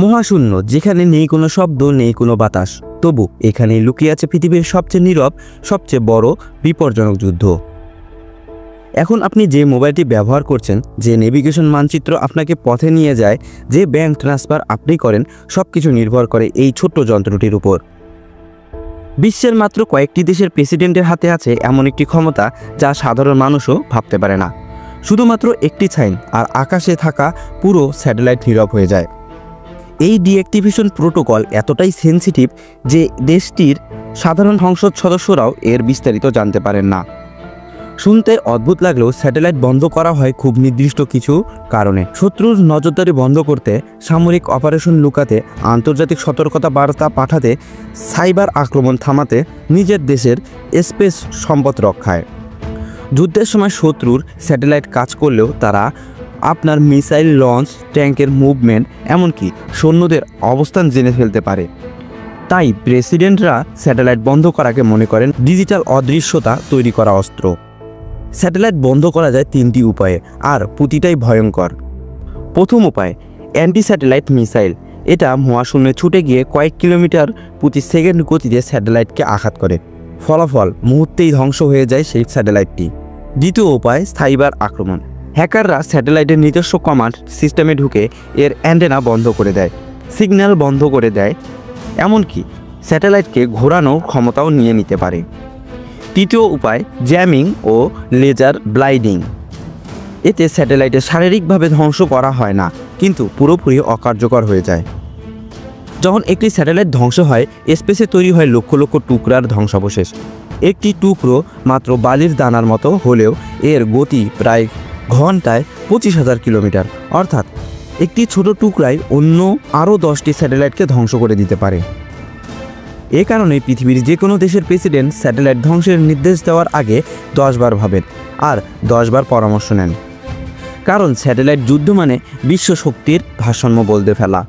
মহাশূন্য, যেখানে নেই কোনো শব্দ, নেই কোনো বাতাস, তবু এখানেই লুকিয়ে আছে পৃথিবীর সবচেয়ে নীরব, সবচেয়ে বড় বিপজ্জনক যুদ্ধ। এখন আপনি যে মোবাইলটি ব্যবহার করছেন, যে নেভিগেশন মানচিত্র আপনাকে পথে নিয়ে যায়, যে ব্যাংক ট্রান্সফার আপনি করেন, সব কিছু নির্ভর করে এই ছোট্ট যন্ত্রটির উপর। বিশ্বের মাত্র কয়েকটি দেশের প্রেসিডেন্টের হাতে আছে এমন একটি ক্ষমতা যা সাধারণ মানুষও ভাবতে পারে না। শুধুমাত্র একটি সাইন আর আকাশে থাকা পুরো স্যাটেলাইট নীরব হয়ে যায়। এই ডিঅ্যাক্টিভেশন প্রোটোকল এতটাই সেন্সিটিভ যে দেশটির সাধারণ সংসদ সদস্যরাও এর বিস্তারিত জানতে পারেন না। শুনতে অদ্ভুত লাগলেও স্যাটেলাইট বন্ধ করা হয় খুব নির্দিষ্ট কিছু কারণে। শত্রুর নজরদারি বন্ধ করতে, সামরিক অপারেশন লুকাতে, আন্তর্জাতিক সতর্কতা বার্তা পাঠাতে, সাইবার আক্রমণ থামাতে, নিজের দেশের স্পেস সম্পদ রক্ষায়। যুদ্ধের সময় শত্রুর স্যাটেলাইট কাজ করলেও তারা আপনার মিসাইল লঞ্চ, ট্যাঙ্কের মুভমেন্ট, এমনকি সৈন্যদের অবস্থান জেনে ফেলতে পারে। তাই প্রেসিডেন্টরা স্যাটেলাইট বন্ধ করাকে মনে করেন ডিজিটাল অদৃশ্যতা তৈরি করা অস্ত্র। স্যাটেলাইট বন্ধ করা যায় তিনটি উপায়ে, আর প্রতিটাই ভয়ঙ্কর। প্রথম উপায়, অ্যান্টি স্যাটেলাইট মিসাইল। এটা মহাশূন্যে ছুটে গিয়ে কয়েক কিলোমিটার প্রতি সেকেন্ড গতিতে স্যাটেলাইটকে আঘাত করে। ফলাফল, মুহূর্তেই ধ্বংস হয়ে যায় সেই স্যাটেলাইটটি। দ্বিতীয় উপায়, সাইবার আক্রমণ। হ্যাকাররা স্যাটেলাইটের নিজস্ব কমান্ড সিস্টেমে ঢুকে এর অ্যান্টেনা বন্ধ করে দেয়, সিগন্যাল বন্ধ করে দেয়, এমনকি স্যাটেলাইটকে ঘোরানোর ক্ষমতাও নিয়ে নিতে পারে। তৃতীয় উপায়, জ্যামিং ও লেজার ব্লাইন্ডিং। এতে স্যাটেলাইটে শারীরিকভাবে ধ্বংস করা হয় না, কিন্তু পুরোপুরি অকার্যকর হয়ে যায়। যখন একটি স্যাটেলাইট ধ্বংস হয়, স্পেসে তৈরি হয় লক্ষ লক্ষ টুকরার ধ্বংসাবশেষ। একটি টুকরো মাত্র বালির দানার মতো হলেও এর গতি প্রায় ঘন্টায় 25,000 কিলোমিটার। অর্থাৎ একটি ছোট টুকরাই অন্য আরও 10টি স্যাটেলাইটকে ধ্বংস করে দিতে পারে। এ কারণে পৃথিবীর যে কোনো দেশের প্রেসিডেন্ট স্যাটেলাইট ধ্বংসের নির্দেশ দেওয়ার আগে 10 বার ভাবেন আর 10 বার পরামর্শ নেন। কারণ স্যাটেলাইট যুদ্ধ মানে বিশ্ব শক্তির ভারসাম্য বদলে ফেলা।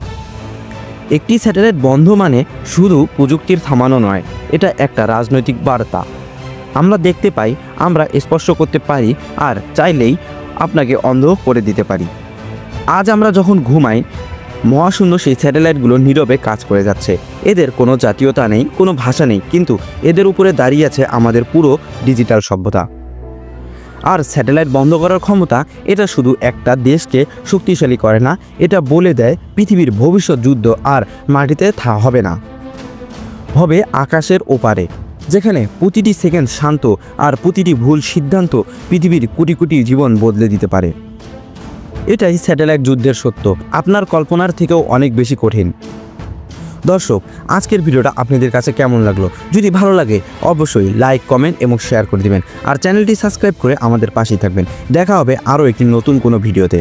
একটি স্যাটেলাইট বন্ধ মানে শুধু প্রযুক্তির থামানো নয়, এটা একটা রাজনৈতিক বার্তা। আমরা দেখতে পাই, আমরা স্পর্শ করতে পারি, আর চাইলেই আপনাকে অন্ধ করে দিতে পারি। আজ আমরা যখন ঘুমাই, মহাশূন্য সেই স্যাটেলাইটগুলো নীরবে কাজ করে যাচ্ছে। এদের কোনো জাতীয়তা নেই, কোনো ভাষা নেই, কিন্তু এদের উপরে দাঁড়িয়ে আছে আমাদের পুরো ডিজিটাল সভ্যতা। আর স্যাটেলাইট বন্ধ করার ক্ষমতা, এটা শুধু একটা দেশকে শক্তিশালী করে না, এটা বলে দেয় পৃথিবীর ভবিষ্যৎ যুদ্ধ আর মাটিতে হবে না, হবে আকাশের ওপারে, যেখানে প্রতিটি সেকেন্ড শান্ত আর প্রতিটি ভুল সিদ্ধান্ত পৃথিবীর কোটি কোটি জীবন বদলে দিতে পারে। এটাই স্যাটেলাইট যুদ্ধের সত্য, আপনার কল্পনার থেকেও অনেক বেশি কঠিন। দর্শক, আজকের ভিডিওটা আপনাদের কাছে কেমন লাগলো? যদি ভালো লাগে অবশ্যই লাইক, কমেন্ট এবং শেয়ার করে দিবেন, আর চ্যানেলটি সাবস্ক্রাইব করে আমাদের পাশেই থাকবেন। দেখা হবে আরও একটি নতুন কোনো ভিডিওতে।